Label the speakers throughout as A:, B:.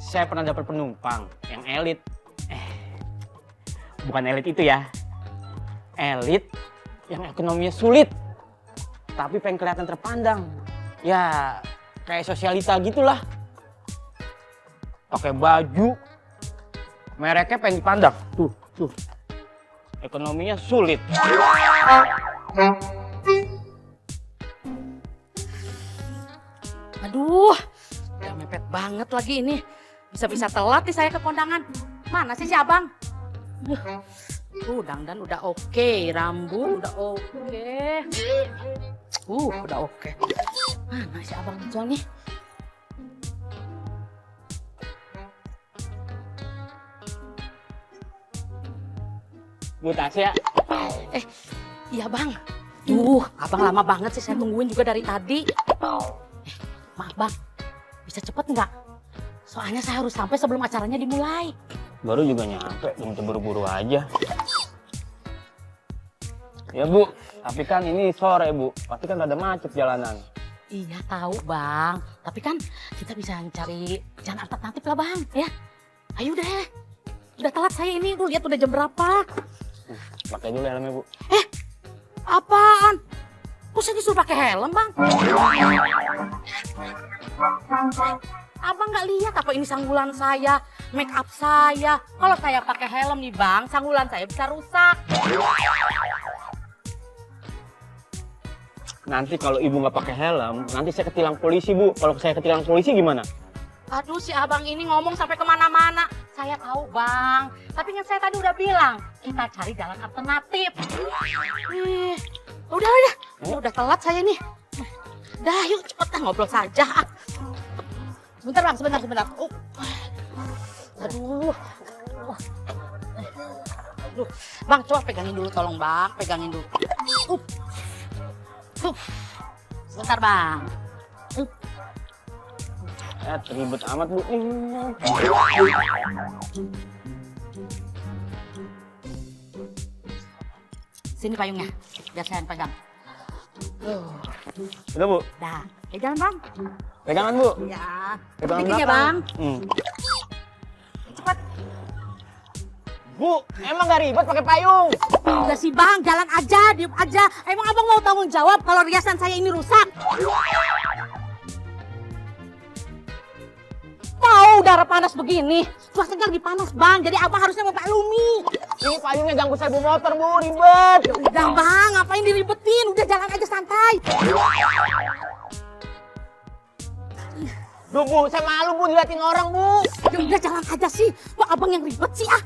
A: Saya pernah dapat penumpang yang elit. Bukan elit itu ya. Elit yang ekonominya sulit. Tapi pengen kelihatan terpandang. Ya, kayak sosialita gitulah. Pakai baju. Mereknya pengen dipandang. Tuh. Ekonominya sulit.
B: Aduh, udah mepet banget lagi ini. Bisa-bisa telat nih saya ke kondangan. Mana sih si abang? Dandan udah oke, rambut udah oke. Udah oke. Mana si abang jual nih?
A: Bu Tasya.
B: Iya bang. Abang lama banget sih saya tungguin juga dari tadi. Maaf bang, bisa cepet nggak? Soalnya saya harus sampai sebelum acaranya dimulai.
A: Baru juga nyampe, belum terburu-buru aja. Ya Bu, tapi kan ini sore Bu, pasti kan ada macet jalanan.
B: Iya tahu bang, tapi kan kita bisa cari jalan alternatif lah bang, ya. Ayo deh, udah telat saya ini, tuh lihat udah jam berapa.
A: Pakai dulu helmnya Bu.
B: Apaan? Kok saya disuruh pakai helm bang? Abang nggak lihat apa ini sanggulan saya, make up saya. Kalau saya pakai helm nih bang, sanggulan saya bisa rusak.
A: Nanti kalau Ibu nggak pakai helm, nanti saya ketilang polisi Bu. Kalau saya ketilang polisi gimana?
B: Aduh si abang ini ngomong sampai kemana-mana. Saya tahu bang, tapi kan saya tadi udah bilang kita cari jalan alternatif. Udah telat saya nih. Dah yuk cepetan ngobrol saja. Sebentar bang, sebentar. Aduh. Bang coba pegangin dulu tolong bang, pegangin dulu. Sebentar bang.
A: Ribet amat Bu.
B: Sini payungnya, biar saya yang pegang.
A: Udah Bu?
B: Dah, pegangan bang.
A: Pegangan Bu?
B: Ya.
A: Pegangan
B: Bikin ya
A: belakang.
B: bang. Cepat.
A: Bu, emang gak ribet pakai payung?
B: Udah sih bang, jalan aja, diem aja. Emang abang mau tanggung jawab kalau riasan saya ini rusak? Tahu udara panas begini, cuacanya lagi panas bang, jadi abang harusnya memaklumi.
A: Ini payungnya ganggu saya bawa motor Bu, ribet.
B: Udah bang, ngapain diribetin? Udah jalan aja santai.
A: Duh Bu, saya malu Bu diliatin orang Bu.
B: Ya udah jalan aja sih, kok abang yang ribet sih ah.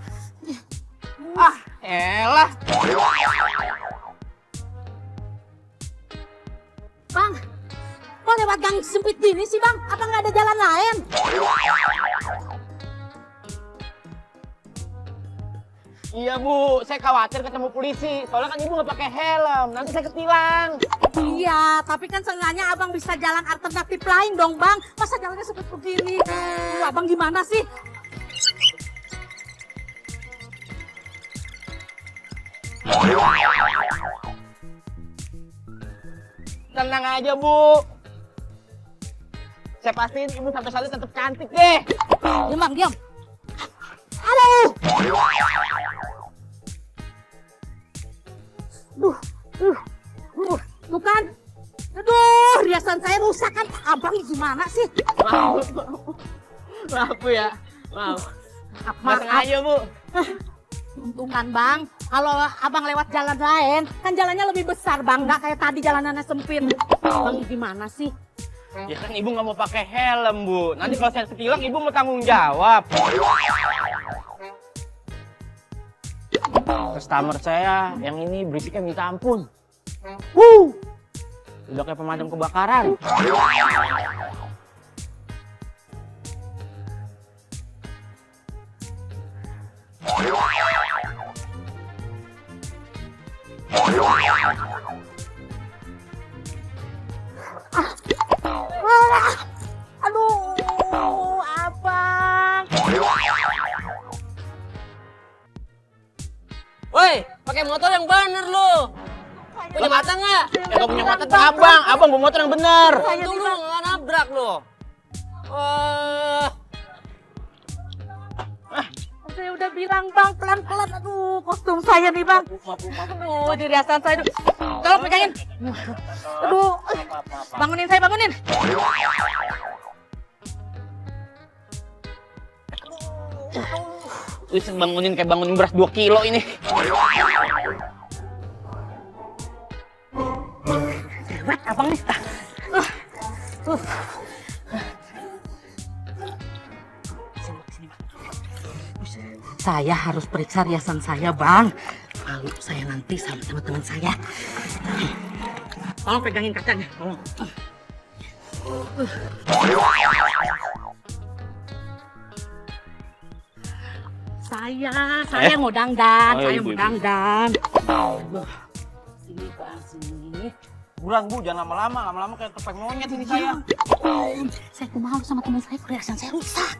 A: Elah.
B: Bang, kok lewat gang sempit gini sih bang? Apa nggak ada jalan lain?
A: Iya Bu, saya khawatir ketemu polisi. Soalnya kan Ibu nggak pakai helm, nanti saya ketilang.
B: Iya, tapi kan seenggaknya abang bisa jalan alternatif lain dong bang. Masa jalannya sempit begini? Abang gimana sih?
A: Tenang aja Bu. Saya pastiin Ibu sampai sana tetap cantik deh.
B: Diam bang, diam. Aduh. Tuh kan. Aduh, riasan saya rusak kan. Abang gimana sih?
A: Maaf Bu ya. Maaf.
B: Maaf.
A: Aja Bu.
B: Untung kan bang, kalau abang lewat jalan lain, kan jalannya lebih besar bang, nggak kayak tadi jalanannya sempit. Bang gimana sih?
A: Ya kan Ibu nggak mau pakai helm Bu. Nanti kalau saya ketilang Ibu mau tanggung jawab. Customer saya yang ini berisiknya minta ampun. Udah kayak pemadam kebakaran.
B: Aduh, abang.
C: Woi, pakai motor yang bener lu. Punya mata nggak?
A: Ya gak punya mata tuh abang. Abang bawa motor yang bener.
C: Untung lu nggak nabrak lu.
B: Saya udah bilang bang, pelan-pelan. Aduh, kostum saya nih bang. Aduh, di riasan saya. Tolong pegangin. Aduh, bangunin saya, bangunin.
A: Wis bangunin kayak bangunin beras 2 kilo ini.
B: Wah, abang nih. Saya harus periksa riasan saya, Bang. Malu saya nanti sama teman-teman saya. Tolong pegangin kacanya. Tolong. Saya mau dandan,
A: Oh,
B: saya
A: ibu,
B: mau
A: ibu.
B: dandan. Sini, Bang, sini.
A: Buruan Bu, jangan lama-lama kayak topeng monyet ini saya.
B: Saya tuh malu sama teman saya, perhiasan saya rusak.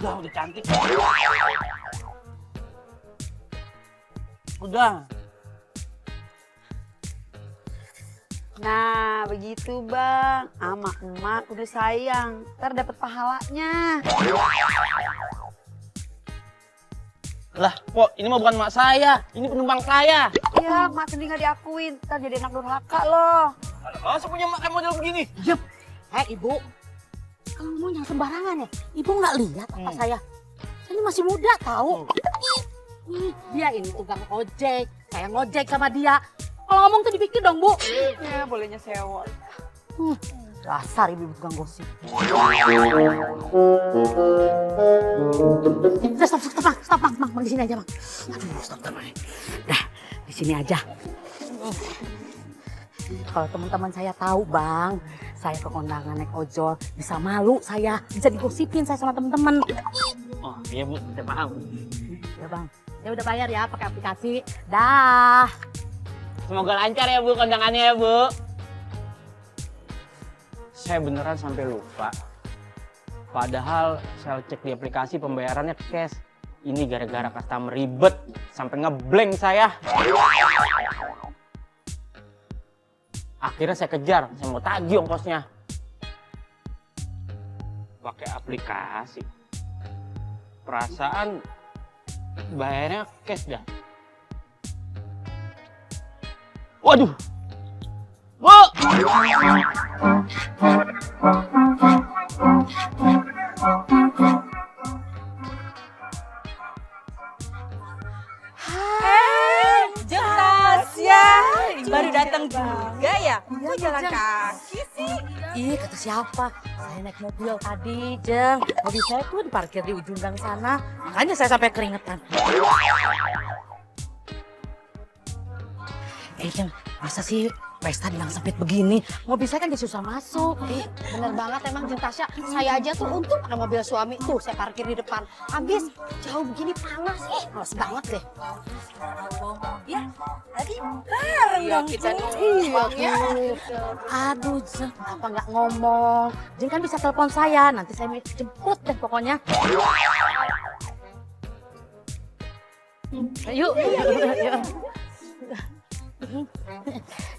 A: Udah cantik. Udah.
D: Nah, begitu Bang. Ama emak udah sayang. Ntar dapat pahalanya.
A: Lah, Pok, ini mah bukan mak saya. Ini penumpang saya.
D: Iya, emak sendiri nggak diakuin. Ntar jadi anak durhaka loh.
A: Masa punya mak kayak model begini?
B: Yep. Ibu. Kalau ngomong jangan sembarangan ya. Ibu nggak lihat apa saya? Saya ini masih muda tahu. Dia ini tukang ojek. Saya ngojek sama dia. Kalau ngomong tuh dipikir dong, Bu.
D: Ya, bolehnya sewa.
B: Dasar ibu tukang gosip. Stop, Bang. Di sini aja, Bang. Aduh, stop. Dah, di sini aja. Kalau teman-teman saya tahu, Bang, saya ke kondangan naik ojol, bisa malu saya, bisa digosipin saya sama teman-teman.
A: Oh, iya Bu, saya paham.
B: Ya, Bang. Saya udah bayar ya pakai aplikasi. Dah.
A: Semoga lancar ya Bu kondangannya ya Bu. Saya beneran sampai lupa. Padahal saya cek di aplikasi pembayarannya cash. Ini gara-gara customer ribet sampai ngeblank saya. Akhirnya saya kejar, saya mau tagih ongkosnya. Pakai aplikasi. Perasaan bayarnya cash dah. Waduh. Bu!
D: Jeng Tasya. Baru datang juga ya? Kok jalan kaki sih?
B: Ih, kata siapa? Saya naik mobil tadi, Jeng. Mobil saya tuh diparkir di ujung gang sana. Makanya saya sampai keringetan. Jeng, masa sih pesta di gang sempit begini? Mobil saya kan dia susah masuk.
E: Bener banget emang Jeng Tasya. Saya aja tuh untung ada mobil suami tuh saya parkir di depan. Habis jauh begini panas. Males banget deh.
D: Ya, tadi bareng dong
E: kita
D: Bang ya.
B: Aduh, Jeng, kenapa nggak ngomong? Jeng kan bisa telepon saya, nanti saya jemput deh pokoknya. Yuk.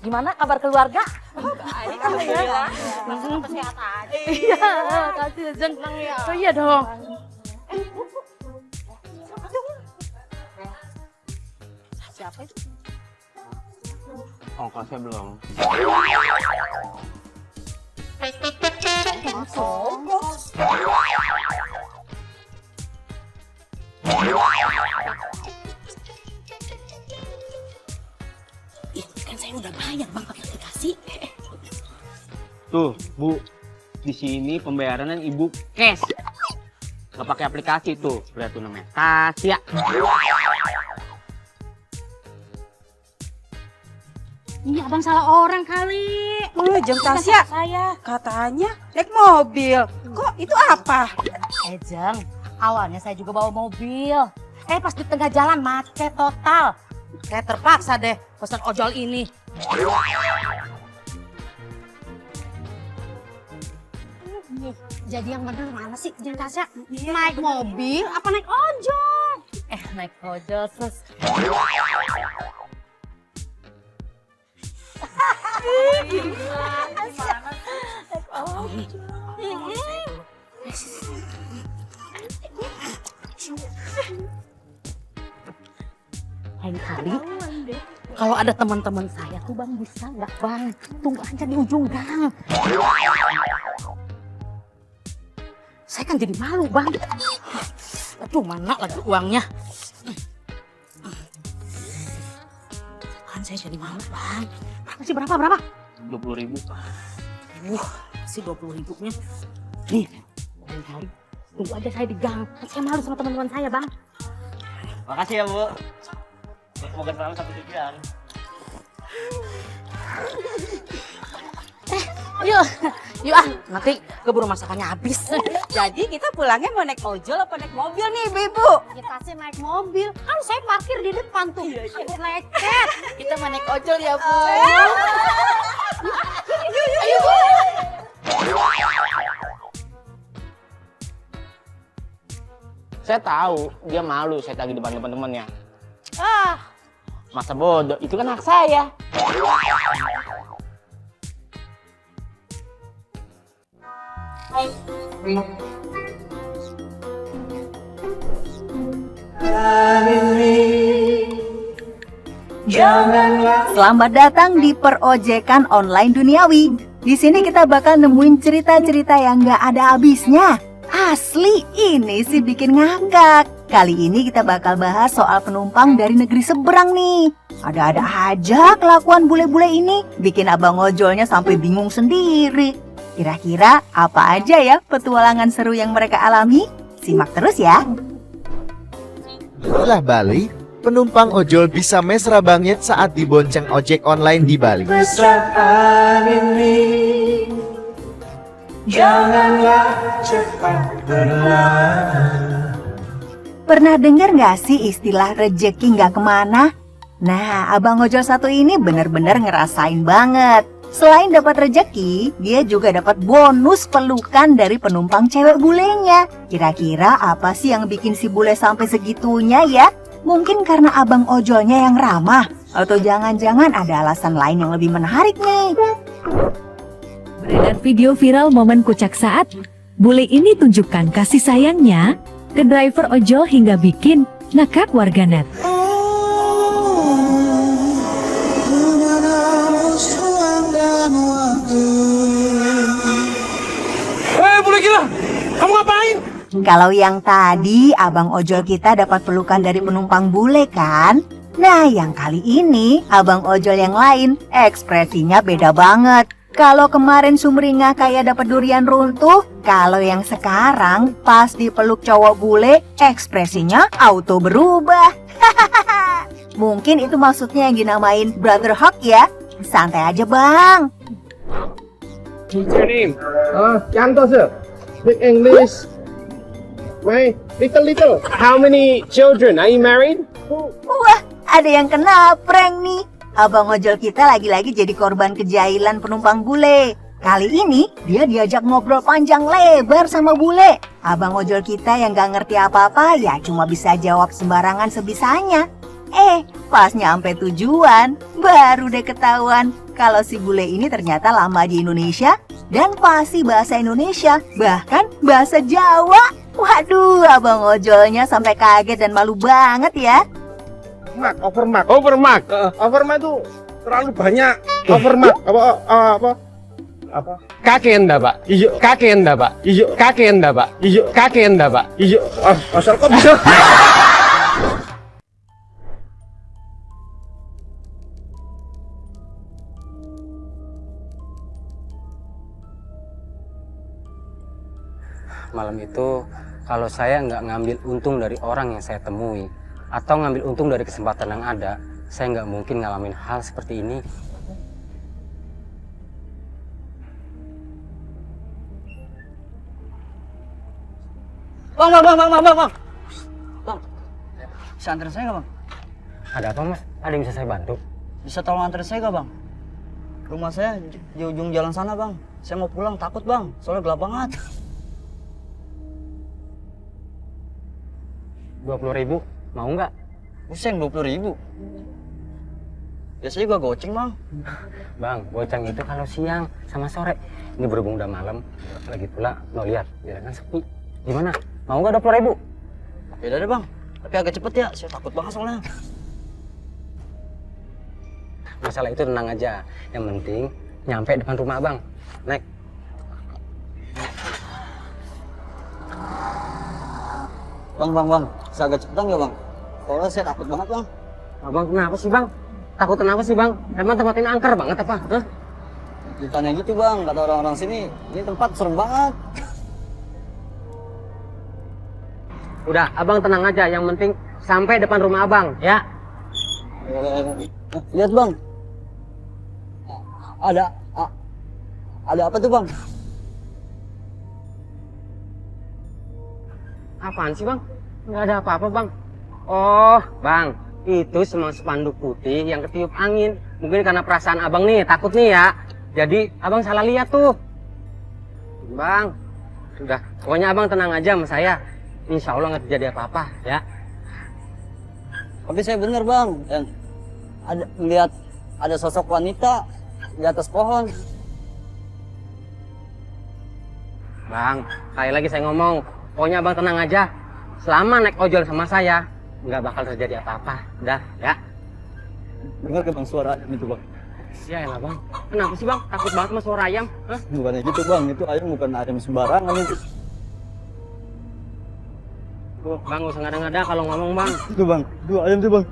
B: Gimana kabar keluarga?
D: Baik, alhamdulillah.
E: Sehat aja.
B: Iya, kasih Jeng. Oh iya dong.
E: Siapa itu?
A: Ongkosnya belum.
B: Kan saya udah bayar Bang pakai aplikasi.
A: Tuh, Bu. Di sini pembayarannya Ibu cash. Nggak pakai aplikasi tuh. Lihat tuh namanya Tasya.
B: Ini abang salah orang kali.
D: Jeng Tasya.
B: Saya.
D: Katanya naik mobil. Kok itu apa?
B: Jeng, awalnya saya juga bawa mobil. Pas di tengah jalan macet total. Saya terpaksa deh pesan ojol ini.
E: Jadi yang bener mana sih Jeng Tasya? Naik mobil apa naik ojol?
B: Naik ojol terus. lain kali kalau ada teman-teman saya tuh bang bisa nggak bang? Tunggu aja di ujung gang. Saya kan jadi malu bang. Aduh mana lagi uangnya? Kan saya jadi malu bang. Masih berapa?
C: 20.000.
B: Masih 20.000-nya. Nih, lain kali tunggu aja saya di gang. Saya malu sama teman-teman saya bang.
C: Makasih ya, Bu. Semoga selalu sampai tujuan.
B: Yuk nanti keburu masakannya habis.
D: Jadi kita pulangnya mau naik ojol apa naik mobil nih Ibu?
E: Kita sih naik mobil, kan saya parkir di depan tuh. Aku lecet.
B: Kita mau naik ojol ya Bu.
A: Saya tahu dia malu saya tagih depan teman-temannya.
E: Ah,
A: Masa bodoh, itu kan hak saya.
F: Selamat datang di Perojekan Online Duniawi. Di sini kita bakal nemuin cerita-cerita yang gak ada habisnya. Asli, ini sih bikin ngakak. Kali ini kita bakal bahas soal penumpang dari negeri seberang nih. Ada-ada aja kelakuan bule-bule ini, bikin abang ojolnya sampai bingung sendiri. Kira-kira apa aja ya petualangan seru yang mereka alami? Simak terus ya.
G: Setelah Bali, penumpang ojol bisa mesra banget saat dibonceng ojek online di Bali.
F: Pernah dengar gak sih istilah rejeki gak kemana? Nah, abang ojol satu ini bener-bener ngerasain banget. Selain dapat rejeki, dia juga dapat bonus pelukan dari penumpang cewek bulenya. Kira-kira apa sih yang bikin si bule sampai segitunya ya? Mungkin karena abang ojolnya yang ramah, atau jangan-jangan ada alasan lain yang lebih menarik nih.
H: Beredar video viral momen kocak saat bule ini tunjukkan kasih sayangnya ke driver ojol hingga bikin ngakak warganet.
C: Bule gila! Kamu ngapain?
F: Kalau yang tadi abang ojol kita dapat pelukan dari penumpang bule kan? Nah, yang kali ini abang ojol yang lain ekspresinya beda banget. Kalau kemarin sumringah kayak dapat durian runtuh, kalau yang sekarang pas dipeluk cowok bule ekspresinya auto berubah. Mungkin itu maksudnya yang dinamain brother hug ya. Santai aja bang.
I: What's your name? Yanto sir. Speak English. My little. How many children? Are you married?
F: Wah, ada yang kena prank nih. Abang ojol kita lagi-lagi jadi korban kejahilan penumpang bule. Kali ini dia diajak ngobrol panjang lebar sama bule. Abang ojol kita yang gak ngerti apa-apa ya cuma bisa jawab sembarangan sebisanya. Pas nyampe tujuan, baru deh ketahuan kalau si bule ini ternyata lama di Indonesia dan fasih bahasa Indonesia, bahkan bahasa Jawa. Waduh, abang ojolnya sampai kaget dan malu banget ya.
I: Overmark itu terlalu banyak. Overmark apa?
C: Kakek Pak.
I: Iya.
C: Kakek Pak.
I: Iya.
C: Kakek Pak.
I: Iya.
C: Kakek Pak.
I: Iya. Asal kok bisa.
J: Malam itu kalau saya nggak ngambil untung dari orang yang saya temui atau ngambil untung dari kesempatan yang ada, saya nggak mungkin ngalamin hal seperti ini.
A: Bang. Bisa anterin saya nggak bang?
J: Ada apa mas? Ada yang bisa saya bantu?
A: Bisa tolong anterin saya nggak bang? Rumah saya di ujung jalan sana bang. Saya mau pulang takut bang, soalnya gelap banget.
J: 20.000, mau nggak?
A: Pusing 20.000. Biasanya gua goceng bang.
J: Bang, goceng itu kalau siang sama sore. Ini berhubung udah malam, lagi pula mau lihat jalanan sepi. Gimana? Mau nggak 20.000?
A: Beda deh bang, tapi agak cepet ya. Saya takut banget soalnya.
J: Masalah itu tenang aja. Yang penting nyampe depan rumah abang. Naik.
C: Bang, bisa agak cepetan nggak bang? Soalnya saya takut banget bang.
J: Abang kenapa sih bang? Takut kenapa sih bang? Emang tempat ini angker banget apa? Hah?
C: Bukannya gitu bang, kata orang-orang sini, ini tempat serem banget.
J: Udah, abang tenang aja. Yang penting sampai depan rumah abang, ya.
C: Lihat bang, ada apa tuh bang?
J: Apaan sih bang? Nggak ada apa-apa bang. Oh bang, itu semang spanduk putih yang ketiup angin. Mungkin karena perasaan abang nih, takut nih ya. Jadi abang salah lihat tuh. Bang, sudah. Pokoknya abang tenang aja sama saya. Insya Allah nggak terjadi apa-apa ya.
C: Tapi saya bener bang, dan ada lihat ada sosok wanita di atas pohon.
J: Bang, sekali lagi saya ngomong. Pokoknya abang tenang aja. Selama naik ojol sama saya, nggak bakal terjadi apa-apa. Udah, ya.
C: Dengar ke bang suara ayam itu bang?
J: Ya elah bang. Kenapa sih bang? Takut banget sama suara ayam? Hah?
C: Bukannya gitu bang, itu ayam bukan ayam sembarangan itu.
J: Bang, nggak usah ngada-ngada kalau ngomong bang.
C: Itu bang, itu ayam tuh bang.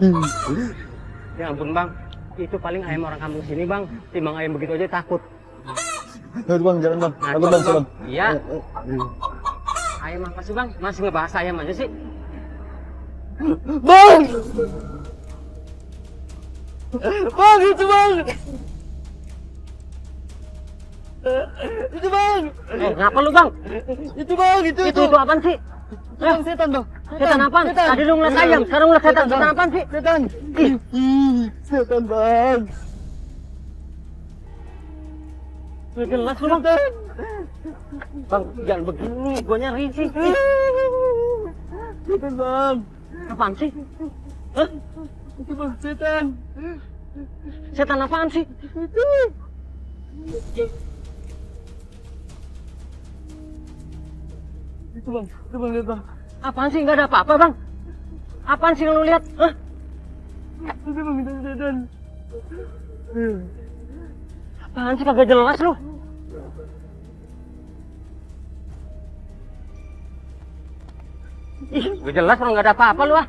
J: Ya ampun bang, itu paling ayam orang kampung sini bang. Timbang ayam begitu aja takut.
C: Tuh bang, jalan bang.
J: Nah,
C: Takut bang, bang.
J: Iya. Ayam apa sih bang? Masih ngebahas ayam aja sih?
C: Bang! Bang, itu bang! Itu bang!
J: Ngapa lu bang?
C: Itu bang, itu.
J: Itu apaan sih?
C: Bang, setan bang.
J: Setan apaan? Tadi lu ngeliat ayam, sekarang ngeliat setan. Setan apaan sih?
C: Setan. Setan bang.
J: Jelas lu bang. Bang, jangan begini, gua nyari sih.
C: Setan bang.
J: Apaan sih? Hah?
C: Itu bang, setan.
J: Setan apaan sih?
C: Itu bang, lihat bang.
J: Apaan sih? Nggak ada apa-apa bang. Apaan sih yang lu lihat? Hah?
C: Itu bang, itu setan.
J: Apaan sih kagak jelas lu? Ih, gak jelas orang nggak ada apa-apa lu ah.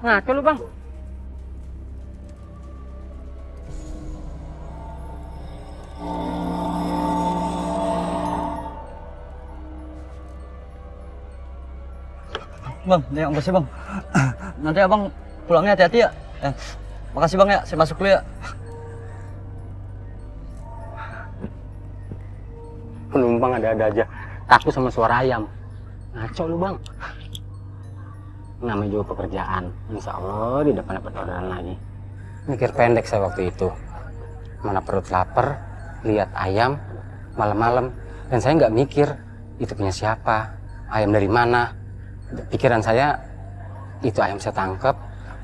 J: Ngaco lu bang.
C: Bang, yang makasih bang. Nanti abang pulangnya hati-hati ya. Makasih bang ya, saya masuk dulu ya.
J: Penumpang ada-ada aja. Takut sama suara ayam. Ngaco lu bang. Namanya juga pekerjaan. Insya Allah di depan dapat orderan lagi. Mikir pendek saya waktu itu. Mana perut lapar, lihat ayam malam-malam. Dan saya nggak mikir itu punya siapa, ayam dari mana. Pikiran saya itu ayam saya tangkap,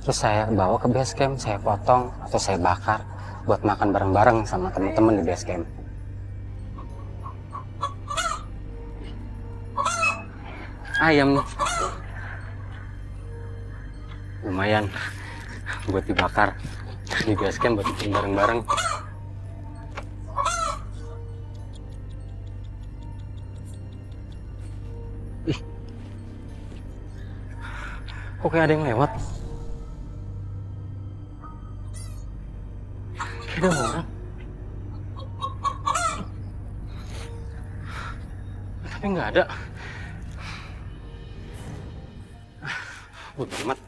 J: terus saya bawa ke base camp, saya potong atau saya bakar buat makan bareng-bareng sama teman-teman di base camp. Ayam nih. Lumayan buat dibakar di base camp buat bikin bareng-bareng. Ih, kok kayak ada yang lewat? Kayak ada orang. Tapi nggak ada. Bodo amat.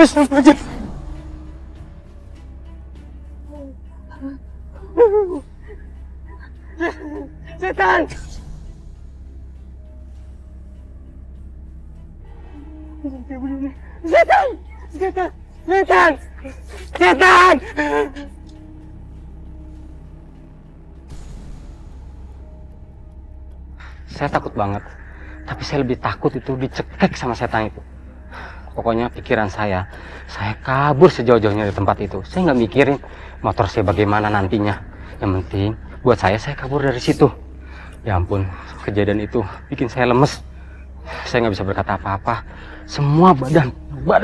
J: Sama aja. Setan! Setan! Setan! Setan! Setan! Saya takut banget. Tapi saya lebih takut itu dicekek sama setan itu. Pokoknya pikiran saya kabur sejauh-jauhnya dari tempat itu. Saya nggak mikirin motor saya bagaimana nantinya. Yang penting buat saya kabur dari situ. Ya ampun, kejadian itu bikin saya lemes. Saya nggak bisa berkata apa-apa. Semua badan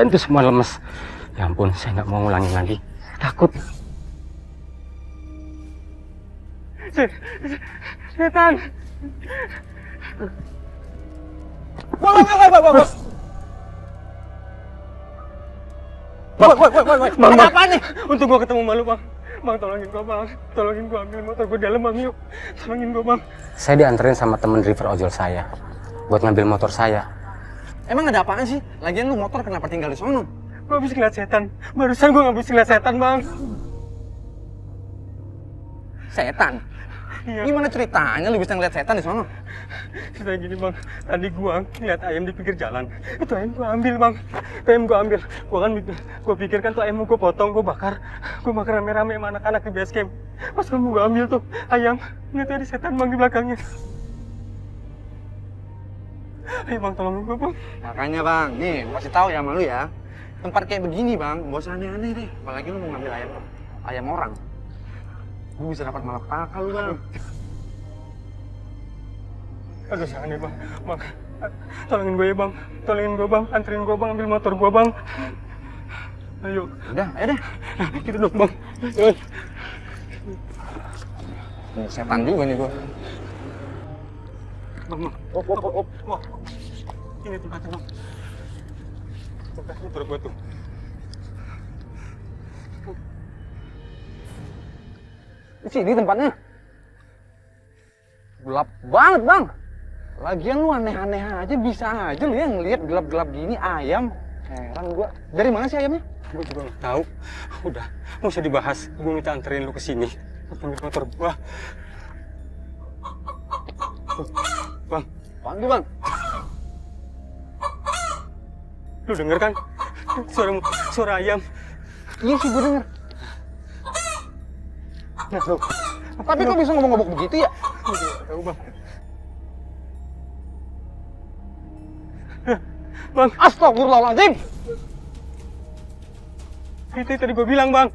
J: itu semua lemes. Ya ampun, saya nggak mau ngulangin lagi. Takut.
A: Setan. Bang, ada apa nih? Untuk gua ketemu malu, Bang. Bang, tolongin gua, Bang. Tolongin gua ambil motor gua dalam, Bang. Yuk. Tolongin gua, Bang.
J: Saya dianterin sama temen driver ojol saya buat ngambil motor saya.
A: Emang ada apaan sih? Lagian lu motor kenapa tinggal di sono?
I: Gua habis ngeliat setan. Barusan gua habis ngeliat setan, Bang.
A: Setan?
I: Iya.
A: Gimana ceritanya lu bisa ngeliat setan di sono?
I: Kita gini, Bang. Tadi gua ngeliat ayam di pinggir jalan. Itu ayam gua ambil, Bang. Itu ayam gua ambil. Gua pikir kan tuh ayam gua potong, gua bakar rame-rame sama anak-anak di base camp. Pas gua ambil tuh ayam, ternyata ada setan, Bang, di belakangnya. Ayo, Bang, tolongin gua, Bang.
A: Makanya, Bang, nih gua kasih tahu ya sama lu ya. Tempat kayak begini, Bang, gak usah aneh-aneh deh. Apalagi lu mau ngambil ayam orang. Lu bisa dapat malapetaka lu, Bang.
I: Aduh, jangan nih, Bang. Bang, tolongin gue ya, Bang. Tolongin gue, Bang. Anterin gue, Bang. Ambil motor gue, Bang. Ayo.
A: Udah, ayo deh.
I: Gitu dong, Bang. Ayo.
A: Setan juga nih gua.
I: Bang, Bang. Wah. Ini tempatnya, Bang. Tempat motor gue tuh.
A: Di sini tempatnya. Gelap banget, Bang. Lagian lu aneh-aneh aja, bisa aja lu ya ngelihat gelap-gelap gini ayam. Heran gua. Dari mana sih ayamnya?
I: Gue juga nggak tahu. Udah, nggak usah dibahas. Gue minta anterin lu ke sini. Ambil motor gua. Bang,
A: Apaan tuh, Bang?
I: lu denger kan? Suara ayam.
A: Iya sih gua denger.
I: Nah, lu.
A: Tapi kok bisa ngomong-ngomong begitu ya?
I: Gue juga nggak tahu, Bang. Bang,
A: Astagfirullahaladzim.
I: itu tadi gue bilang, Bang.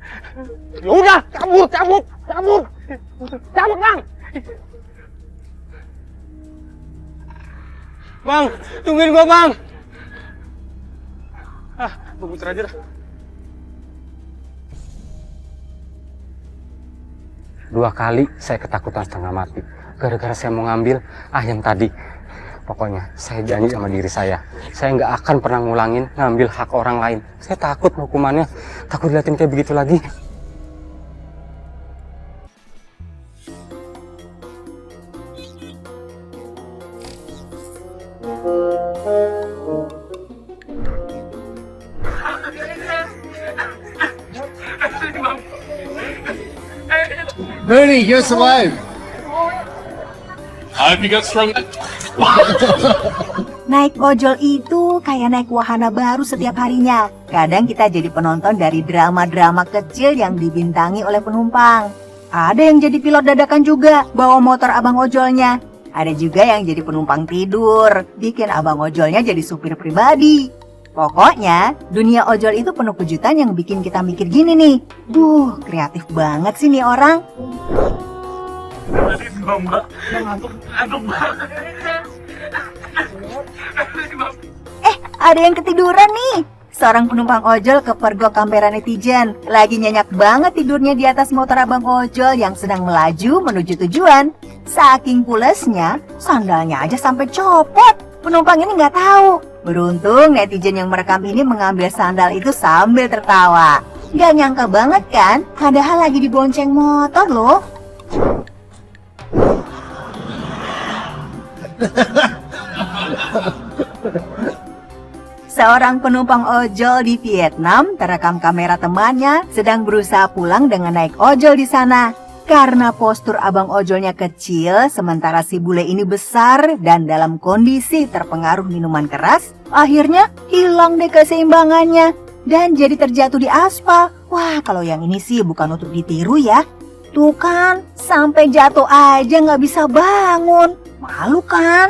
A: Ya udah, cabut, Bang.
I: Bang, tungguin gua, Bang. Gua muter aja dah.
J: Dua kali saya ketakutan setengah mati. Gara-gara saya mau ngambil ayam tadi. Pokoknya saya janji sama diri saya nggak akan pernah ngulangin ngambil hak orang lain. Saya takut hukumannya, takut diliatin kayak begitu lagi.
G: Bernie, you survive.
I: I hope you got strong.
F: Naik ojol itu kayak naik wahana baru setiap harinya. Kadang kita jadi penonton dari drama-drama kecil yang dibintangi oleh penumpang. Ada yang jadi pilot dadakan juga, bawa motor abang ojolnya. Ada juga yang jadi penumpang tidur, bikin abang ojolnya jadi supir pribadi. Pokoknya, dunia ojol itu penuh kejutan yang bikin kita mikir gini nih. Duh, kreatif banget sih nih orang. Ada yang ketiduran nih. Seorang penumpang ojol kepergok kamera netizen. Lagi nyenyak banget tidurnya di atas motor abang ojol yang sedang melaju menuju tujuan. Saking pulesnya, sandalnya aja sampai copot. Penumpang ini nggak tahu. Beruntung netizen yang merekam ini mengambil sandal itu sambil tertawa. Nggak nyangka banget kan, padahal lagi dibonceng motor loh. Seorang penumpang ojol di Vietnam terekam kamera temannya sedang berusaha pulang dengan naik ojol di sana. Karena postur abang ojolnya kecil, sementara si bule ini besar dan dalam kondisi terpengaruh minuman keras, akhirnya hilang deh keseimbangannya dan jadi terjatuh di aspal. Wah, kalau yang ini sih bukan untuk ditiru ya. Tuh kan, sampai jatuh aja nggak bisa bangun. Malu kan?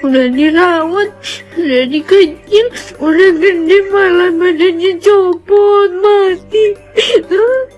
H: udah dirawat, udah dikecil, udah gede malah badannya copot, mati.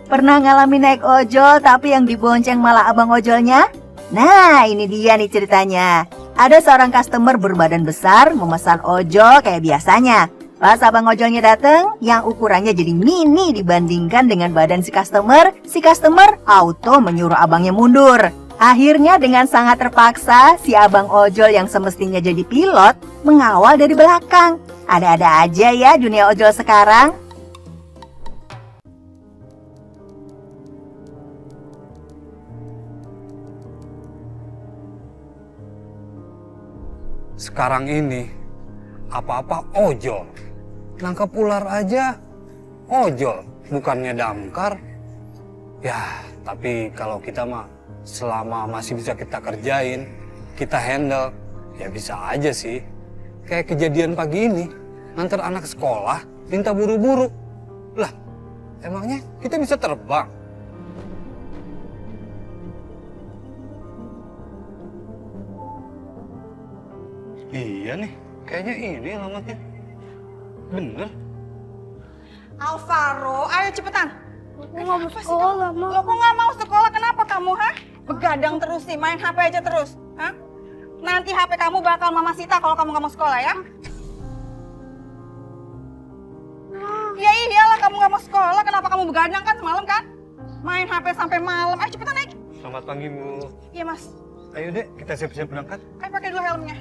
F: Pernah ngalamin naik ojol tapi yang dibonceng malah abang ojolnya? Nah, ini dia nih ceritanya. Ada seorang customer berbadan besar memesan ojol kayak biasanya. Pas abang ojolnya dateng, yang ukurannya jadi mini dibandingkan dengan badan si customer auto menyuruh abangnya mundur. Akhirnya dengan sangat terpaksa, si abang ojol yang semestinya jadi pilot mengawal dari belakang. Ada-ada aja ya dunia ojol sekarang.
K: Sekarang ini apa-apa ojol. Nangkap ular aja ojol, bukannya damkar. Ya, tapi kalau kita mah selama masih bisa kita kerjain, kita handle, ya bisa aja sih. Kayak kejadian pagi ini, nganter anak sekolah, minta buru-buru. Lah, emangnya kita bisa terbang? Iya nih, kayaknya ini alamatnya. Bener.
D: Alvaro, ayo cepetan.
E: Aku nggak mau sekolah, Ma.
D: Lo kok nggak mau sekolah? Kenapa kamu, ha? Begadang terus sih, main HP aja terus, ha? Nanti HP kamu bakal mama sita kalau kamu nggak mau sekolah, ya? Ya iyalah, kamu nggak mau sekolah. Kenapa kamu begadang kan semalam kan? Main HP sampai malam. Ayo cepetan naik.
K: Selamat pagi, Bu.
D: Iya, Mas.
K: Ayo dek, kita siap-siap berangkat.
D: Ayo pakai dulu helmnya.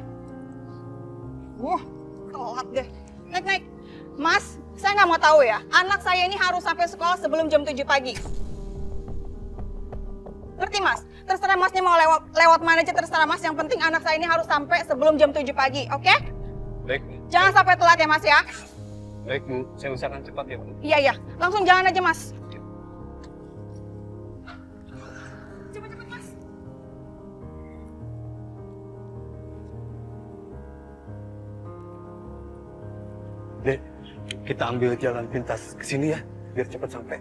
D: Wah, telat deh. Naik. Mas, saya nggak mau tahu ya. Anak saya ini harus sampai sekolah sebelum jam 7 pagi. Ngerti, Mas? Terserah Masnya mau lewat mana aja, terserah Mas. Yang penting anak saya ini harus sampai sebelum jam 7 pagi, oke?
K: Baik, Bu.
D: Jangan sampai telat ya, Mas ya.
K: Baik, Bu. Saya usahakan cepat ya, Bu.
D: Iya. Langsung jalan aja, Mas. Cepet-cepet, Mas.
K: Dek, kita ambil jalan pintas ke sini ya, biar cepat sampai.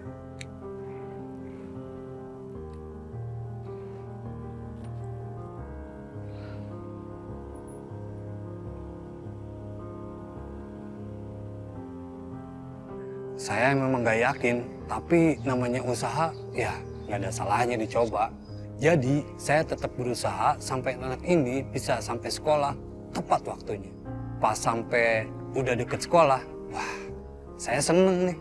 K: Saya memang gak yakin, tapi namanya usaha, ya nggak ada salahnya dicoba. Jadi, saya tetap berusaha sampai anak ini bisa sampai sekolah tepat waktunya. Pas sampai udah deket sekolah, wah, saya seneng nih.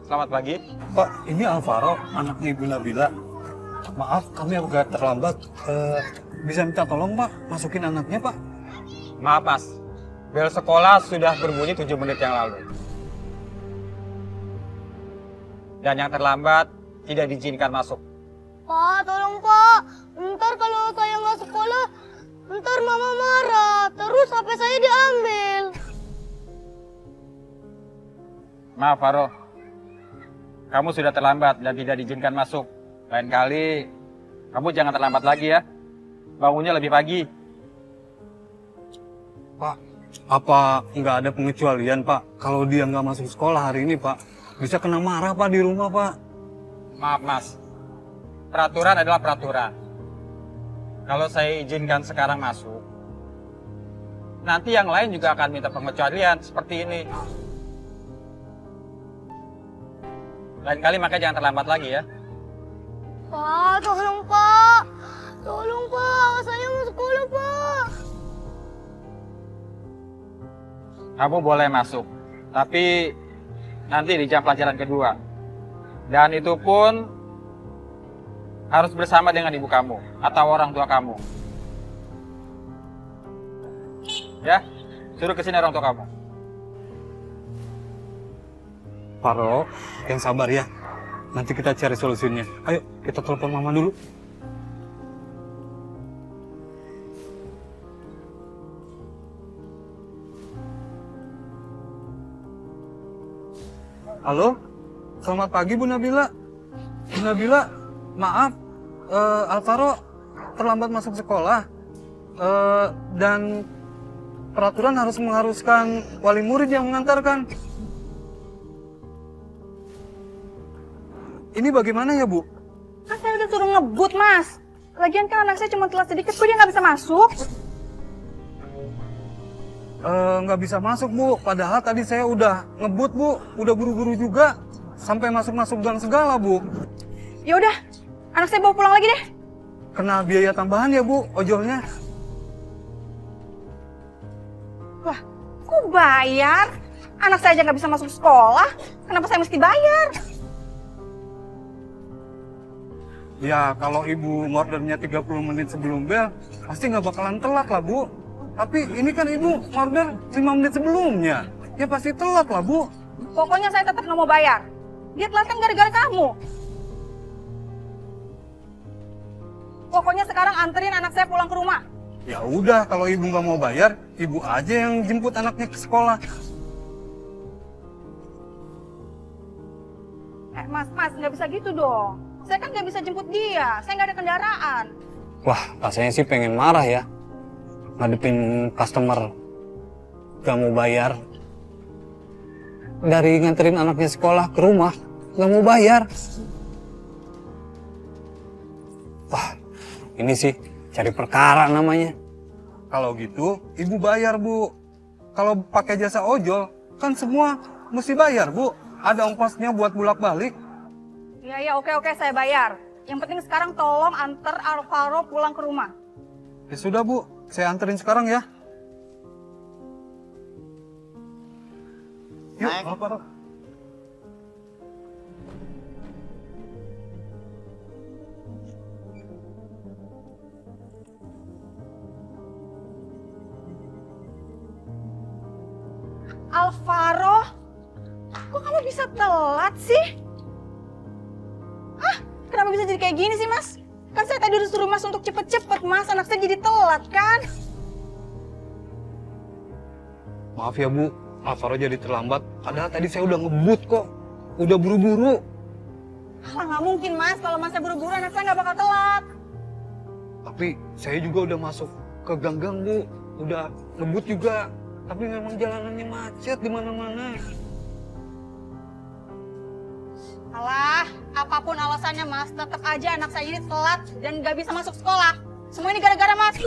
I: Selamat pagi.
K: Pak, ini Alvaro, anaknya Ibu Nabila. Maaf, kami agak terlambat. Bisa minta tolong, Pak, masukin anaknya, Pak.
I: Maaf, Mas. Bel sekolah sudah berbunyi 7 menit yang lalu. Dan yang terlambat tidak diizinkan masuk.
E: Pak, tolong Pak. Ntar kalau saya nggak sekolah, ntar Mama marah. Terus HP saya diambil.
I: Maaf, Faro. Kamu sudah terlambat dan tidak diizinkan masuk. Lain kali, kamu jangan terlambat lagi ya. Bangunnya lebih pagi.
K: Pak, apa nggak ada pengecualian, Pak? Kalau dia nggak masuk sekolah hari ini, Pak, bisa kena marah, Pak, di rumah, Pak.
I: Maaf, Mas. Peraturan adalah peraturan. Kalau saya izinkan sekarang masuk, nanti yang lain juga akan minta pengecualian seperti ini. Lain kali makanya jangan terlambat lagi ya.
E: Pak, tolong Pak. Tolong Pak, saya mau sekolah Pak.
I: Kamu boleh masuk, tapi nanti di jam pelajaran kedua. Dan itu pun harus bersama dengan ibu kamu atau orang tua kamu. Ya, suruh ke sini orang tua kamu.
K: Faro, yang sabar ya. Nanti kita cari solusinya. Ayo, kita telepon mama dulu. Halo, selamat pagi Bu Nabila. Bu Nabila, maaf, Alvaro terlambat masuk sekolah. Dan peraturan harus mengharuskan wali murid yang mengantarkan. ini bagaimana ya, Bu?
D: Kan saya udah suruh ngebut, Mas. Lagian kan anak saya cuma telat sedikit, kok dia nggak bisa masuk?
K: Nggak bisa masuk, Bu. Padahal tadi saya udah ngebut, Bu. Udah buru-buru juga. Sampai masuk-masuk gang segala, Bu.
D: Ya udah, anak saya bawa pulang lagi deh.
K: Kena biaya tambahan ya, Bu, ojolnya.
D: Wah, kok bayar? Anak saya aja nggak bisa masuk sekolah. Kenapa saya mesti bayar?
K: Ya, kalau Ibu ordernya 30 menit sebelum bel, pasti nggak bakalan telat lah, Bu. Tapi ini kan Ibu order 5 menit sebelumnya. Ya pasti telat lah, Bu.
D: Pokoknya saya tetap nggak mau bayar. Dia telat kan gara-gara kamu. Pokoknya sekarang anterin anak saya pulang ke rumah.
K: Ya udah, kalau Ibu nggak mau bayar, Ibu aja yang jemput anaknya ke sekolah.
D: Mas, nggak bisa gitu dong. Saya kan nggak bisa jemput dia. Saya nggak ada kendaraan.
K: Wah, rasanya sih pengen marah ya. Ngadepin customer gak mau bayar. Dari nganterin anaknya sekolah ke rumah, gak mau bayar. Wah, ini sih cari perkara namanya. Kalau gitu, Ibu bayar, Bu. Kalau pakai jasa ojol, kan semua mesti bayar, Bu. Ada ongkosnya buat bolak-balik.
D: Iya, oke, saya bayar. Yang penting sekarang tolong antar Alvaro pulang ke rumah.
K: Ya sudah, Bu. Saya anterin sekarang ya. Yuk, Alvaro.
D: Alvaro, kok kamu bisa telat sih? Hah? Kenapa bisa jadi kayak gini sih, Mas? Kan saya tadi udah suruh Mas untuk cepet-cepet, Mas. Anak saya jadi telat, kan?
K: Maaf ya, Bu. Alvaro jadi terlambat. Padahal tadi saya udah ngebut kok. Udah buru-buru.
D: Alah, nggak mungkin, Mas. Kalau Mas buru-buru, anak saya nggak bakal telat.
K: Tapi saya juga udah masuk ke gang-gang, Bu. Udah ngebut juga. Tapi memang jalanannya macet di mana-mana.
D: Alah, apapun alasannya, Mas, tetap aja anak saya ini telat dan nggak bisa masuk sekolah. Semua ini gara-gara Mas.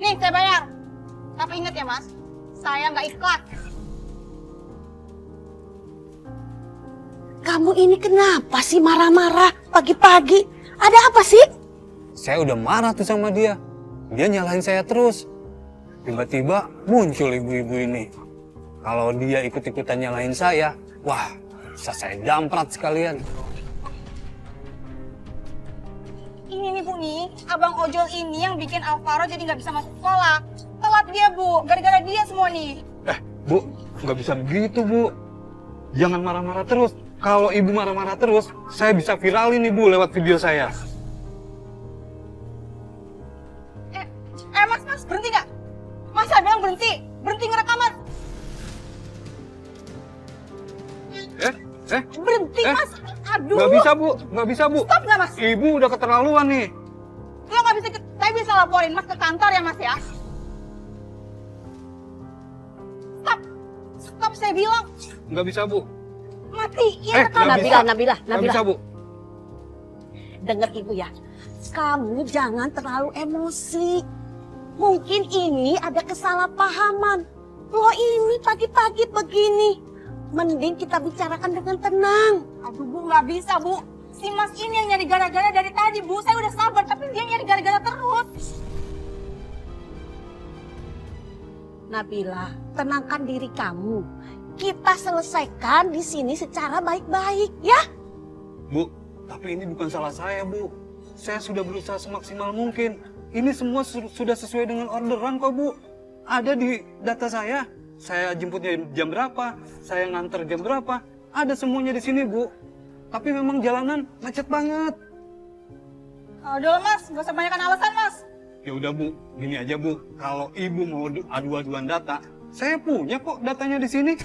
D: Nih, saya bayar. Tapi ingat ya, Mas, saya nggak ikhlas.
B: Kamu ini kenapa sih marah-marah pagi-pagi? Ada apa sih?
K: Saya udah marah tuh sama dia. Dia nyalahin saya terus. Tiba-tiba muncul ibu-ibu ini. Kalau dia ikut-ikutan nyalahin saya, wah, bisa saya jamprat sekalian.
D: Ini nih, Bu, nih. Abang ojol ini yang bikin Alvaro jadi nggak bisa masuk sekolah. Telat dia, Bu. Gara-gara dia semua nih.
K: Bu, nggak bisa begitu, Bu. Jangan marah-marah terus. Kalau ibu marah-marah terus, saya bisa viralin nih, Bu, lewat video saya.
D: Mas, berhenti nggak? Mas, saya bilang berhenti. Berhenti ngerekaman. Berhenti, Mas. Aduh.
K: Nggak bisa, Bu. Nggak bisa, Bu.
D: Stop nggak, Mas?
K: Ibu udah keterlaluan nih.
D: Lo nggak bisa, saya bisa laporin Mas ke kantor ya, Mas ya. Stop, saya bilang.
K: Nggak bisa, Bu.
D: Matiin
K: nggak bisa.
B: Nabila.
K: Nggak bisa, Bu.
B: Dengar ibu ya, kamu jangan terlalu emosi. Mungkin ini ada kesalahpahaman. Lo ini pagi-pagi begini. Mending kita bicarakan dengan tenang.
D: Aduh, Bu, nggak bisa, Bu. Si Mas ini yang nyari gara-gara dari tadi, Bu. Saya udah sabar, tapi dia nyari gara-gara terus.
B: Nabila, tenangkan diri kamu. Kita selesaikan di sini secara baik-baik, ya?
K: Bu, tapi ini bukan salah saya, Bu. Saya sudah berusaha semaksimal mungkin. Ini semua sudah sesuai dengan orderan kok, Bu. Ada di data saya. Saya jemputnya jam berapa, saya nganter jam berapa. Ada semuanya di sini, Bu. Tapi memang jalanan macet banget.
D: Udah lah, Mas. Nggak usah banyakkan alasan, Mas.
K: Ya udah, Bu. Gini aja, Bu. Kalau Ibu mau adu-aduan data, saya punya kok datanya di sini.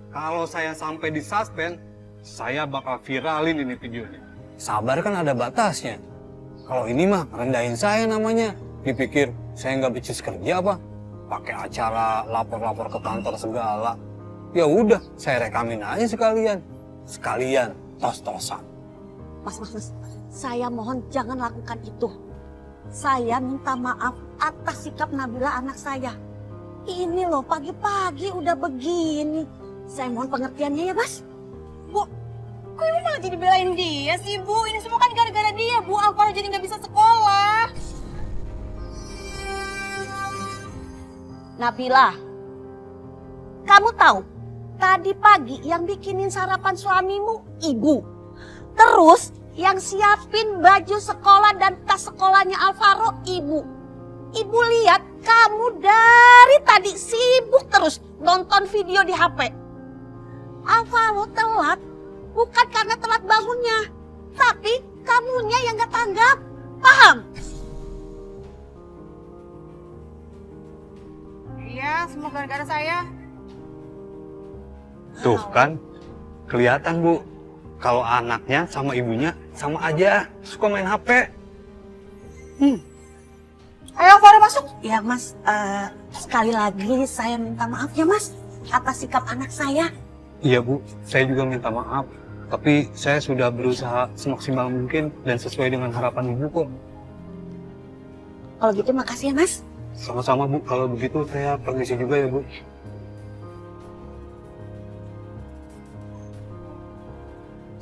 K: Kalau saya sampai disuspend, saya bakal viralin ini videonya. Sabar kan ada batasnya. Kalau ini mah rendahin saya namanya. Dipikir saya nggak becus kerja apa? Pakai acara lapor-lapor ke kantor segala. Ya udah, saya rekamin aja sekalian. Sekalian tos-tosan.
B: Mas, saya mohon jangan lakukan itu. Saya minta maaf atas sikap Nabila anak saya. Ini loh pagi-pagi udah begini. Saya mohon pengertiannya ya, Mas.
D: Bu, kok ibu malah jadi belain dia sih, Bu? Ini semua kan gara-gara dia, Bu. Alvaro jadi nggak bisa sekolah.
B: Nabila, kamu tahu tadi pagi yang bikinin sarapan suamimu ibu. Terus yang siapin baju sekolah dan tas sekolahnya Alvaro ibu. Ibu lihat kamu dari tadi sibuk terus nonton video di HP. Alvaro telat bukan karena telat bangunnya, tapi kamunya yang gak tanggap. Paham?
D: Iya, semua gara-gara saya.
K: Tuh kan, kelihatan Bu. Kalau anaknya sama ibunya sama aja, suka main HP.
D: Ayo Alvaro masuk.
B: Ya Mas, sekali lagi saya minta maaf ya Mas atas sikap anak saya.
K: Iya Bu, saya juga minta maaf. Tapi saya sudah berusaha semaksimal mungkin dan sesuai dengan harapan Ibu kok.
B: Kalau gitu makasih ya Mas.
K: Sama-sama Bu, kalau begitu saya permisi juga ya Bu.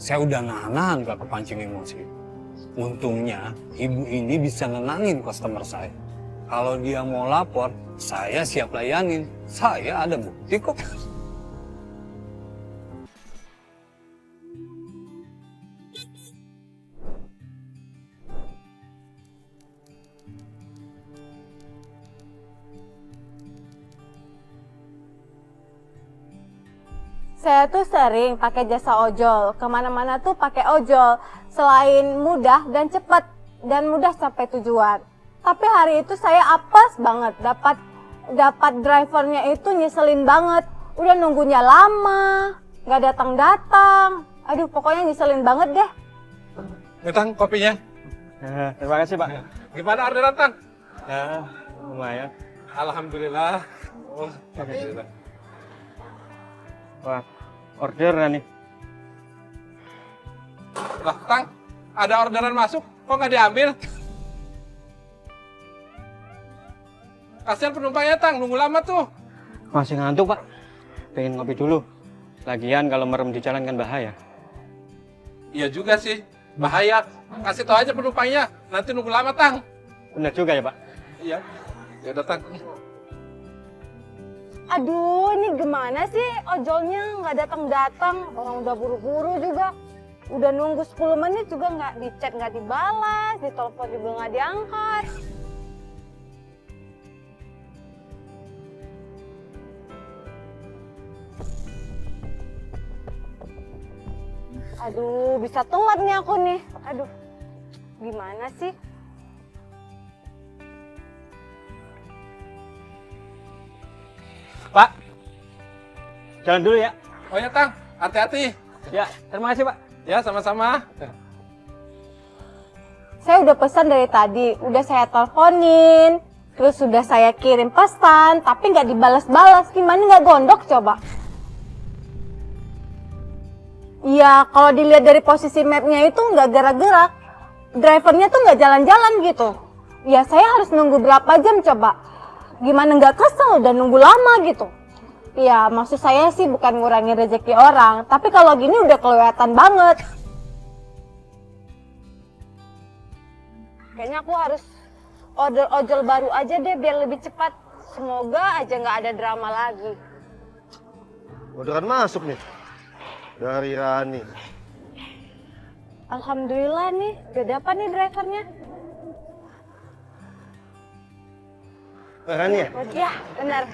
K: Saya udah nahan gak kepancing emosi. Untungnya ibu ini bisa nenangin customer saya. Kalau dia mau lapor, saya siap layanin. Saya ada bukti kok.
E: Saya tuh sering pakai jasa ojol, kemana-mana tuh pakai ojol. Selain mudah dan cepat dan mudah sampai tujuan. Tapi hari itu saya apes banget, dapat drivernya itu nyeselin banget. Udah nunggunya lama, nggak datang-datang. Aduh, pokoknya nyeselin banget deh.
I: Tang, kopinya. Terima kasih Pak. Gimana orderan Tang? Lumayan. Alhamdulillah. Oh, alhamdulillah. Wah, orderan nih. Lah, Tang, ada orderan masuk, kok nggak diambil? Kasihan penumpangnya, Tang, nunggu lama tuh.
J: Masih ngantuk, Pak. Pengen ngopi dulu. Lagian kalau merem di jalan kan bahaya.
I: Iya juga sih, bahaya. Kasih tau aja penumpangnya, nanti nunggu lama, Tang.
J: Benar juga ya, Pak?
I: Iya, ya udah, Tang.
E: Aduh, ini gimana sih ojolnya nggak datang-datang. Orang udah buru-buru juga. Udah nunggu 10 menit juga nggak di chat, nggak dibalas, ditelepon juga nggak diangkat. Aduh, bisa telat nih aku nih. Aduh, gimana sih?
J: Pak, jalan dulu ya.
I: Oh ya, Tang, hati-hati.
J: Ya, terima kasih, Pak.
I: Ya, sama-sama.
E: Saya udah pesan dari tadi, udah saya teleponin, terus sudah saya kirim pesan, tapi nggak dibalas-balas. Gimana nggak gondok coba? Iya, kalau dilihat dari posisi mapnya itu nggak gerak-gerak. Drivernya tuh nggak jalan-jalan gitu. Ya saya harus nunggu berapa jam coba? Gimana nggak kesel, udah nunggu lama gitu. Ya maksud saya sih bukan ngurangin rezeki orang, tapi kalau gini udah kelewatan banget. Kayaknya aku harus order ojol baru aja deh biar lebih cepat. Semoga aja nggak ada drama lagi.
L: Orderan masuk nih dari Rani.
E: Alhamdulillah nih, udah dapat nih drivernya.
L: Rani ya?
E: Ya, benar.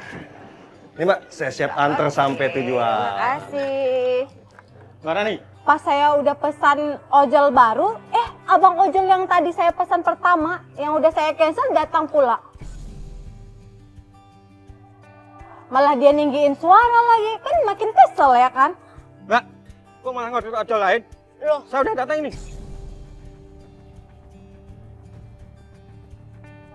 L: Ini Mbak, saya siap antar sampai tujuan.
E: Terima kasih.
J: Mbak Rani.
E: Pas saya udah pesan ojol baru, abang ojol yang tadi saya pesan pertama, yang udah saya cancel datang pula. Malah dia ninggiin suara lagi, kan makin kesel ya kan?
J: Mbak, kok malah ngorder ojol lain?
E: Loh,
J: Saya udah datang ini.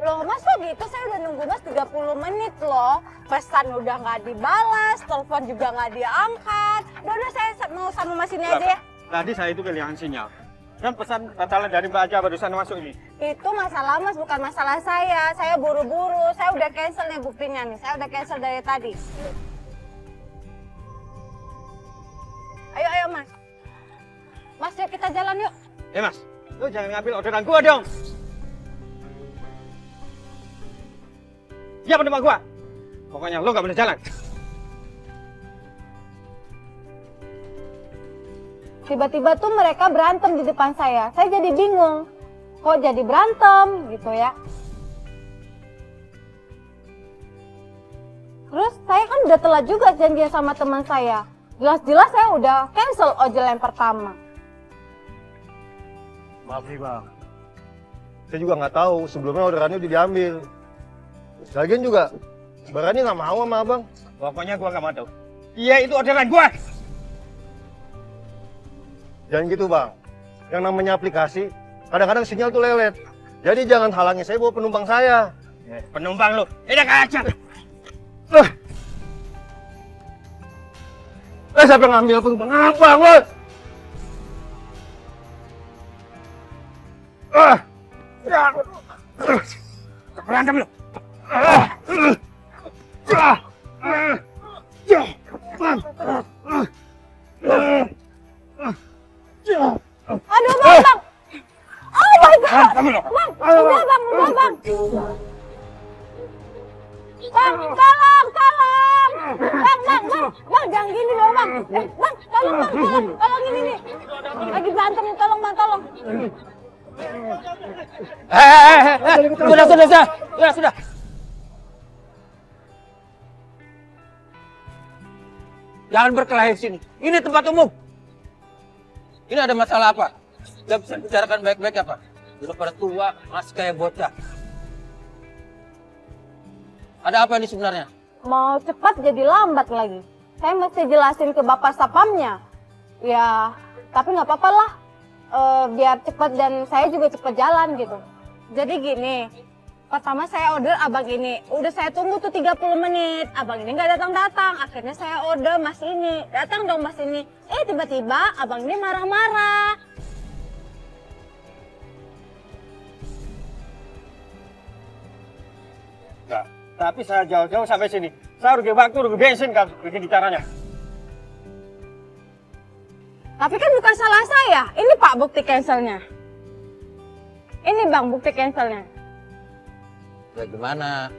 E: Loh mas kok gitu, saya udah nunggu mas 30 menit loh. Pesan udah nggak dibalas, telepon juga nggak diangkat. Udah saya mau sama mas ini aja ya.
I: Tadi saya itu kehilangan sinyal. Dan pesan batalan dari Mbak Aja barusan masuk ini.
E: Itu masalah mas, bukan masalah saya. Saya buru-buru, saya udah cancel nih buktinya nih. Saya udah cancel dari tadi. Ayo mas. Mas yuk kita jalan yuk.
I: Mas, lu jangan ngambil orderan gua dong. Dia penumpang gua. Pokoknya lu gak boleh jalan.
E: Tiba-tiba tuh mereka berantem di depan saya. Saya jadi bingung. Kok jadi berantem gitu ya. Terus saya kan udah telat juga janjian sama teman saya. Jelas-jelas saya udah cancel ojol yang pertama.
L: Maaf nih bang, saya juga nggak tahu sebelumnya orderannya udah diambil. Lagian juga, barangnya nggak mau sama abang.
I: Pokoknya gua nggak mau tahu. Iya itu orderan gua.
L: Jangan gitu bang, yang namanya aplikasi, kadang-kadang sinyal tuh lelet. Jadi jangan halangi saya bawa penumpang saya.
I: Penumpang lu, enak aja.
L: Siapa yang ngambil penumpang abang, Bos?
I: Berantem lu.
E: Aduh bang. Oh my god. Bang, udah bang. Bang, tolong. Bang, jangan gini dong bang. Bang, tolong ini nih. Lagi berantem nih, tolong bang, tolong.
A: Sudah. Jangan berkelahi sini. Ini tempat umum. Ini ada masalah apa? Gak bisa bicarakan baik-baik apa? Udah pada tua, masih kayak bocah. Ada apa ini sebenarnya?
E: Mau cepat jadi lambat lagi. Saya mesti jelasin ke bapak sapamnya. Ya, tapi nggak apa-apa lah. Biar cepat dan saya juga cepat jalan gitu. Jadi gini, pertama saya order abang ini. Udah saya tunggu tuh 30 menit. Abang ini nggak datang-datang. Akhirnya saya order mas ini. Datang dong mas ini. Tiba-tiba abang ini marah-marah.
I: Enggak. Tapi saya jauh-jauh sampai sini. Saya rugi waktu, rugi bensin kan begini caranya.
E: Tapi kan bukan salah saya. Ini Pak bukti cancelnya. Ini Bang bukti cancelnya.
A: Ya gimana?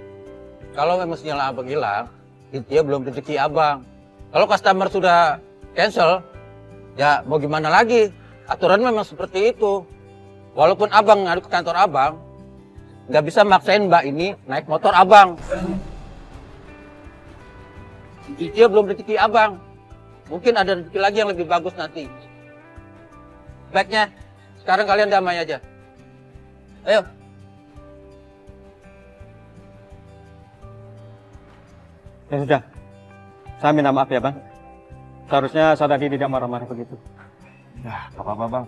A: Kalau memang sinyal abang hilang, dia belum rezeki abang. Kalau customer sudah cancel, ya mau gimana lagi? Aturan memang seperti itu. Walaupun abang ngadu ke kantor abang, nggak bisa maksain mbak ini naik motor abang. Dia belum rezeki abang. Mungkin ada rezeki lagi yang lebih bagus nanti. Baiknya, sekarang kalian damai aja. Ayo.
I: Ya sudah. Saya minta maaf ya bang. Seharusnya saya tadi tidak marah-marah begitu. Ya, gak apa-apa bang.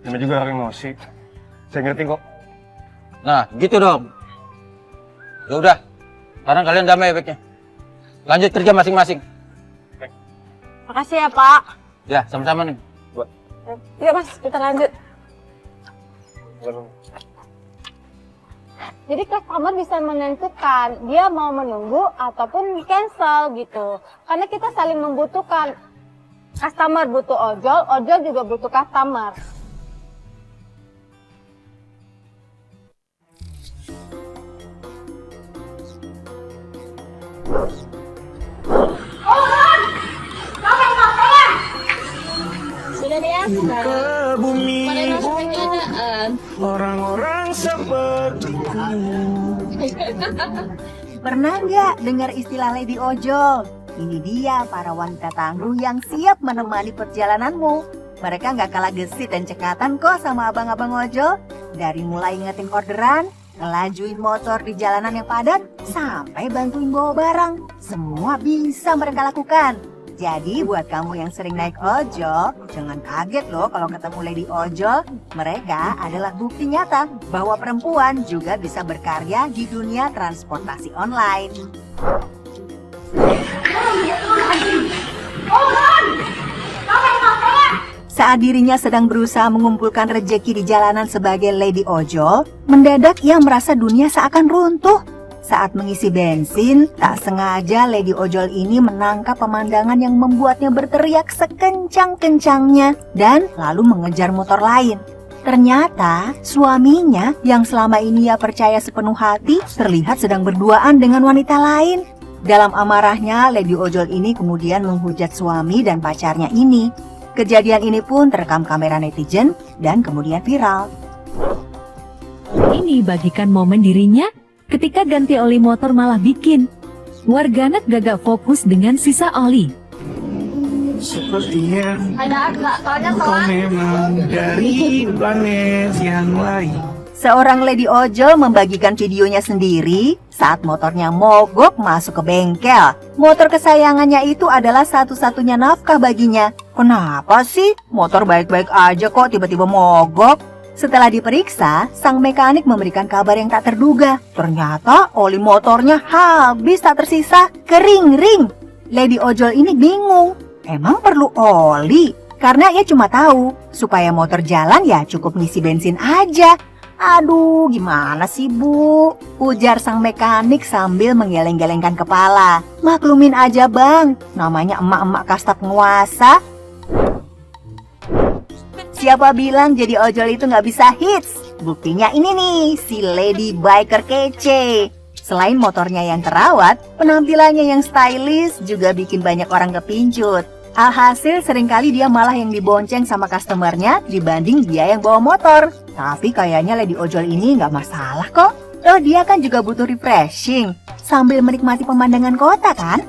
I: Ini juga orang emosi. Saya ngerti kok.
A: Nah, gitu dong. Ya udah. Sekarang kalian damai baiknya. Lanjut kerja masing-masing.
E: Makasih ya Pak.
A: Ya, sama-sama nih.
E: Iya Mas, kita lanjut. Jadi customer bisa menentukan dia mau menunggu ataupun cancel gitu. Karena kita saling membutuhkan. Customer butuh ojol, ojol juga butuh customer.
D: Sudah deh ya,
K: Ke bumi
D: pada masuk keadaan.
K: orang-orang sepertiku.
F: Pernah nggak dengar istilah lady ojol? Ini dia para wanita tangguh yang siap menemani perjalananmu. Mereka nggak kalah gesit dan cekatan kok sama abang-abang ojol. Dari mulai ingetin orderan, ngelajuin motor di jalanan yang padat, sampai bantuin bawa barang. Semua bisa mereka lakukan. Jadi buat kamu yang sering naik ojol, jangan kaget loh kalau ketemu lady ojol. Mereka adalah bukti nyata bahwa perempuan juga bisa berkarya di dunia transportasi online. Saat dirinya sedang berusaha mengumpulkan rejeki di jalanan sebagai lady ojol, mendadak ia merasa dunia seakan runtuh. Saat mengisi bensin, tak sengaja lady ojol ini menangkap pemandangan yang membuatnya berteriak sekencang-kencangnya dan lalu mengejar motor lain. Ternyata suaminya yang selama ini ia percaya sepenuh hati terlihat sedang berduaan dengan wanita lain. Dalam amarahnya, lady ojol ini kemudian menghujat suami dan pacarnya ini. Kejadian ini pun terekam kamera netizen dan kemudian viral.
H: Ini bagikan momen dirinya ketika ganti oli motor malah bikin warganet gagak fokus dengan sisa oli.
M: Sepertinya kau memang dari planet yang lain.
F: Seorang lady ojol membagikan videonya sendiri saat motornya mogok masuk ke bengkel. Motor kesayangannya itu adalah satu-satunya nafkah baginya. Kenapa sih? Motor baik-baik aja kok tiba-tiba mogok. Setelah diperiksa, sang mekanik memberikan kabar yang tak terduga. Ternyata oli motornya habis tak tersisa, kering ring. Lady ojol ini bingung. Emang perlu oli? Karena ia cuma tahu, supaya motor jalan ya cukup ngisi bensin aja. Aduh, gimana sih bu? Ujar sang mekanik sambil menggeleng-gelengkan kepala. Maklumin aja bang, namanya emak-emak kasta penguasa. Siapa bilang jadi ojol itu nggak bisa hits? Buktinya ini nih, si lady biker kece. Selain motornya yang terawat, penampilannya yang stylish juga bikin banyak orang kepincut. Alhasil seringkali dia malah yang dibonceng sama customernya dibanding dia yang bawa motor. Tapi kayaknya lady ojol ini nggak masalah kok. Loh dia kan juga butuh refreshing sambil menikmati pemandangan kota kan?